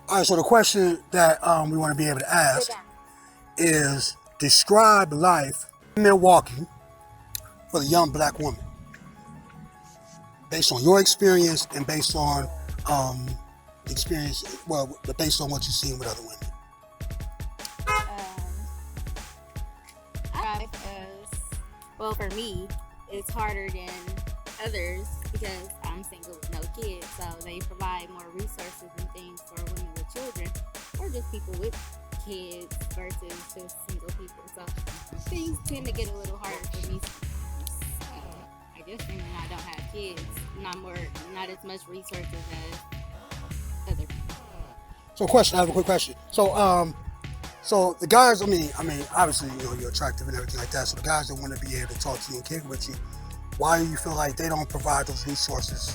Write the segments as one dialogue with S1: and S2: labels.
S1: All right, so the question that we want to be able to ask is describe life in Milwaukee for the young black woman based on your experience and based on experience, well, based on what you've seen with other women.
S2: I because, well, for me, it's harder than others because I'm single with no kids, so they provide more resources and things for women with children or just people with kids versus just single people. So things tend to get a little harder for me sometimes. I guess when I don't have kids, not as much resources as other people.
S1: So, I have a quick question. So the guys, I mean, obviously, you're attractive and everything like that. So the guys that want to be able to talk to you and kick with you, why do you feel like they don't provide those resources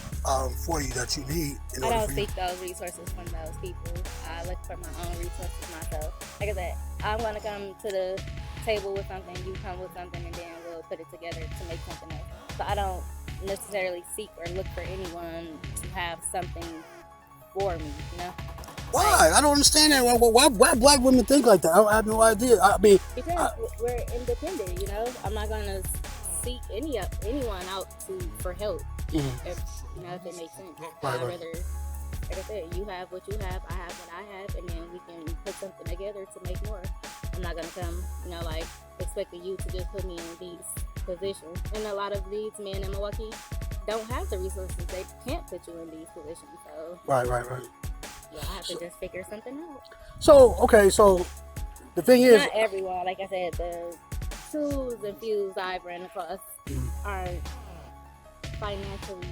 S1: for you that you need?
S2: I don't seek those resources from those people. I look for my own resources myself. Like I said, I'm going to come to the table with something, you come with something, and then we'll put it together to make something else. So I don't necessarily seek or look for anyone to have something for me,
S1: Why? I don't understand that. Why black women think like that? I have no idea.
S2: Because we're independent, I'm not going to seek anyone out for help.
S1: Mm-hmm.
S2: If it makes sense.
S1: Right.
S2: I'd rather, like I said, you have what you have, I have what I have, and then we can put something together to make more. I'm not gonna come, expecting you to just put me in these positions. And a lot of these men in Milwaukee don't have the resources. They can't put you in these positions. So
S1: Right.
S2: Yeah, I have to just figure something out.
S1: So the thing is,
S2: not everyone. Like I said, the trues and fews I've ran across aren't financially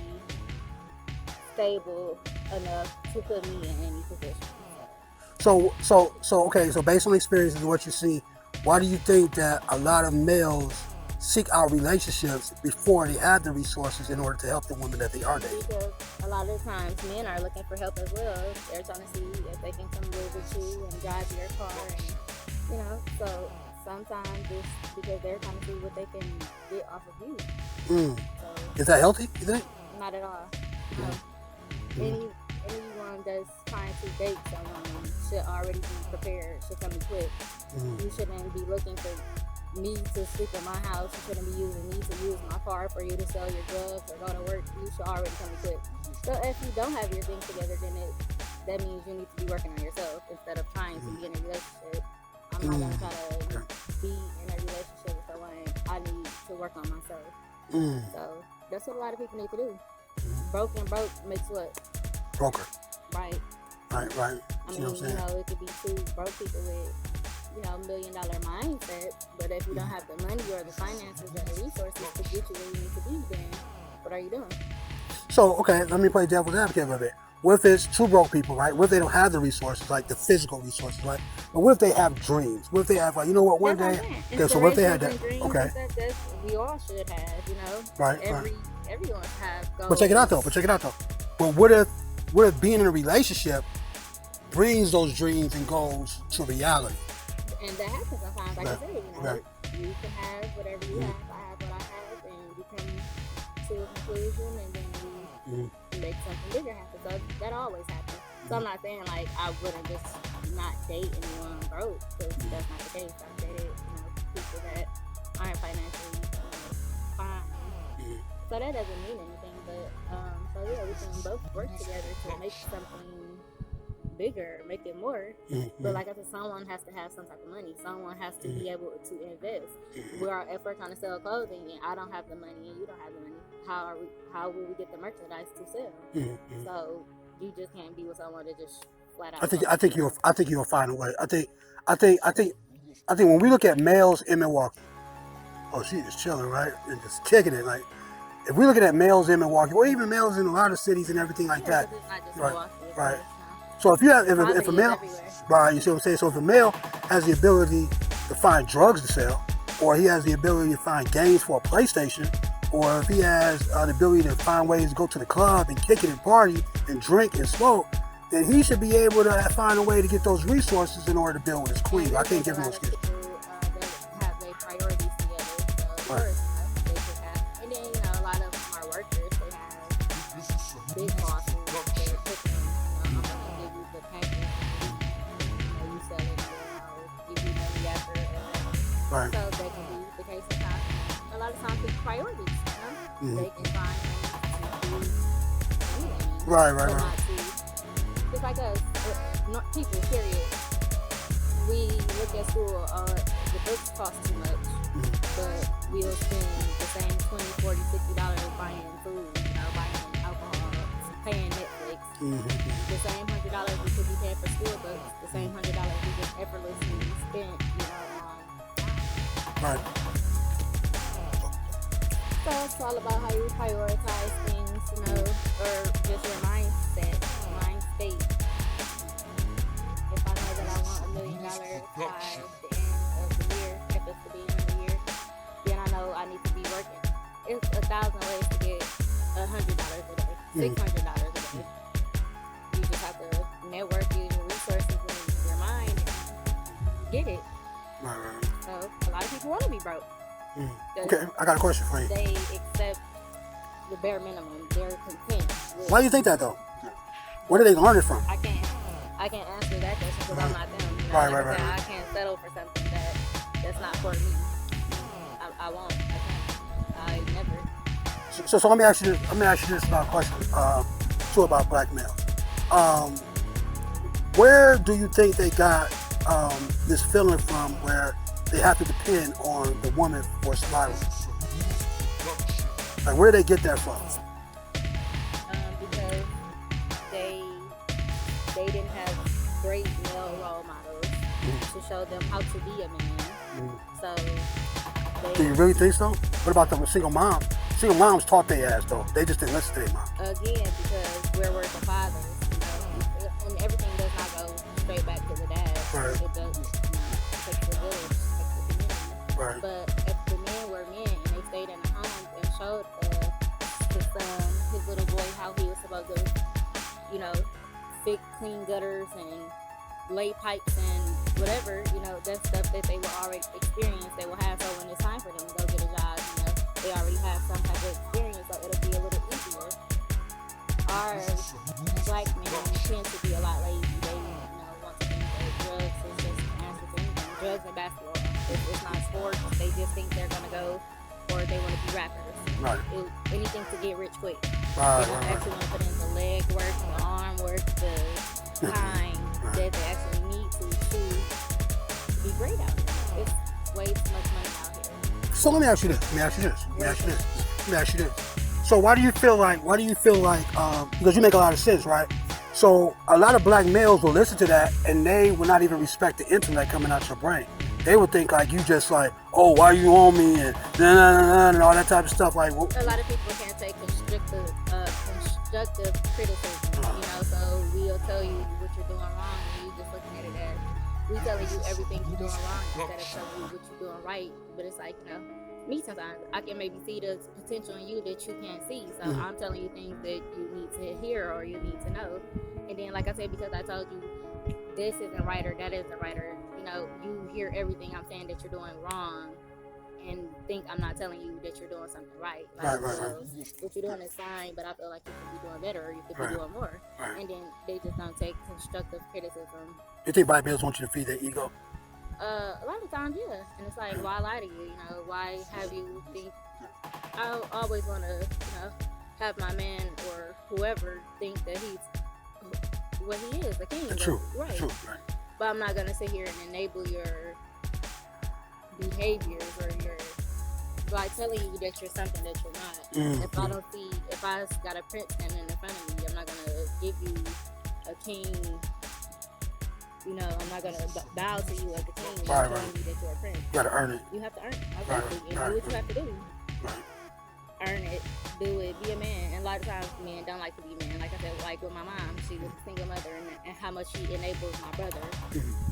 S2: stable enough to put me in any position.
S1: So based on experiences and what you see, why do you think that a lot of males seek out relationships before they have the resources in order to help the women that they are dating?
S2: Because a lot of times men are looking for help as well. They're trying to see if they can come live with you and drive your car, and so sometimes it's because they're trying to see what they can get off of you. So,
S1: is that healthy, you think?
S2: Not at all. Anyone that's trying to date someone should already be prepared, should come equipped. You shouldn't be looking for me to sleep in my house. You shouldn't be using me to use my car for you to sell your drugs or go to work. You should already come equipped. So if you don't have your things together, then that means you need to be working on yourself instead of trying to be in a relationship. I'm not going to try to be in a relationship with someone. I need to work on myself. So that's what a lot of people need to do. Broke makes what?
S1: Broker.
S2: Right.
S1: Right.
S2: I mean, it could be two broke people with, $1 million mindset, but if you don't have the money or the finances or the resources to get you where you need to be, then what are you doing?
S1: So, okay, let me play devil's advocate a bit. What if it's two broke people, right? What if they don't have the resources, like the physical resources, right? But what if they have dreams? What if they have, one day? Okay, so what if they had that? Okay.
S2: That we all should have,
S1: Right.
S2: Everyone has goals.
S1: But check it out though. But what if being in a relationship brings those dreams and goals to reality?
S2: And that happens sometimes, like I said, you can have whatever you have, I have what I have, and we come to a conclusion, and then we make something bigger happen. So that always happens. So I'm not saying like I wouldn't just not date anyone broke, because that's not the case. I've dated, people that aren't financially fine. So that doesn't mean anything, but we can both work together to make something bigger, make it more. But like I said, someone has to have some type of money. Someone has to be able to invest. If we're trying to sell clothing and I don't have the money and you don't have the money, how will we get the merchandise to sell? So you just can't be with someone that just flat out.
S1: I think you'll find a way. I think when we look at males in Milwaukee, she is chilling, right, and just kicking it. Like if we're looking at males in Milwaukee, or even males in a lot of cities and everything like that,
S2: it's not just
S1: right?
S2: Milwaukee,
S1: Right. So if a male, right, you see what I'm saying? So if a male has the ability to find drugs to sell, or he has the ability to find games for a PlayStation, or if he has the ability to find ways to go to the club and kick it and party and drink and smoke, then he should be able to find a way to get those resources in order to build with his queen. I can't give him no excuse.
S2: That have their priorities together. So
S1: Right.
S2: They should have, and then a lot of them are workers. They have big bosses. They're picking, I'm gonna give you the package.
S1: Right.
S2: So they can be the case sometimes. A lot of times with priorities, they can find to do anything.
S1: Right.
S2: But not to, just like us, not people, period. We look at school, the books cost too much, but we'll spend the same $20, $40, $60 buying food, buying alcohol, paying Netflix. The same $100 we could be paying for school books, the same $100 we just effortlessly spent, on.
S1: Right.
S2: So it's all about how you prioritize things, or just your mind state. If I know that I want $1 million by the end of the year, if it's the beginning of the year, then I know I need to be working. It's 1,000 ways to get $100 a day, $600 a day. You just have to network your resources in your mind and get it.
S1: Right.
S2: So a lot of people want to be broke.
S1: Okay, I got a question for you.
S2: They accept the bare minimum. They're content.
S1: Why do you think that though? Where do they learn it from?
S2: I can't answer that question because I'm not them.
S1: Right.
S2: I can't settle for something that's not for me. I won't. I can't. I never.
S1: So let me ask you this question too about black males. Where do you think they got this feeling from where they have to depend on the woman for survival? Like, where do they get that from?
S2: Because they didn't have great male role models to show them how to be a man. So
S1: Do you really think so? What about the single moms? Single moms taught their ass though. They just didn't listen to their mom.
S2: Again, because we're the fathers, and everything does not go straight back to the dad.
S1: Right.
S2: It does. It takes the village, it takes the community.
S1: Right.
S2: But if the men were men and they stayed in the home and showed his son, his little boy, how he was supposed to, fix clean gutters and lay pipes and whatever, that's stuff that they will already experience. They will have. So when it's time for them to go get a job, they already have some type of experience, so it'll be a little easier. Our black men tend to be a lot lazy. They, want to think that drugs is just the answer to anything. Drugs and basketball. It's not sports. They just think they're gonna go, or they want to be rappers.
S1: Right.
S2: Anything to get rich quick.
S1: Right.
S2: They don't actually want to put in the leg work, the arm work, the time that they actually need to be great out here. It's way too much money out here.
S1: So let me ask you this. So why do you feel like because you make a lot of sense, right? So a lot of black males will listen to that and they will not even respect the intellect coming out your brain. They would think like you just like, oh, why you on me and and all that type of stuff. Like,
S2: a lot of people can't take constructive criticism, so we'll tell you what you're doing wrong and you just looking at it as we telling you everything you're doing wrong instead of telling you what you're doing right. But it's like, me sometimes I can maybe see the potential in you that you can't see. So I'm telling you things that you need to hear or you need to know. And then, like I said, because I told you this isn't right or that isn't right, or you hear everything I'm saying that you're doing wrong and think I'm not telling you that you're doing something right. Like,
S1: right.
S2: What you're doing is fine, but I feel like you could be doing better or you could be doing more.
S1: Right.
S2: And then they just don't take constructive criticism.
S1: You think black males want you to feed their ego?
S2: A lot of times, yeah. And it's like, why lie to you? Why have you think? I always want to, have my man or whoever think that he's what he is, a king.
S1: True.
S2: Right.
S1: True. Right.
S2: But I'm not gonna sit here and enable your behaviors or your telling you that you're something that you're not. If I got a prince standing in front of me, I'm not gonna give you a king. I'm not gonna bow to you as a king.
S1: Right.
S2: Showing you that you're a prince.
S1: You gotta earn it.
S2: You have to earn it. Exactly. And do what you have to do.
S1: Right.
S2: Earn it, do it, be a man. And a lot of times men don't like to be men. Like I said, like with my mom, she was a single mother, and how much she enables my brother.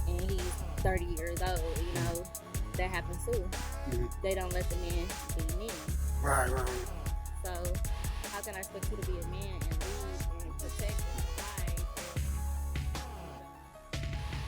S2: And he's 30 years old, that happens too. They don't let the men be men.
S1: Right.
S2: So how can I expect you to be a man and lead and protect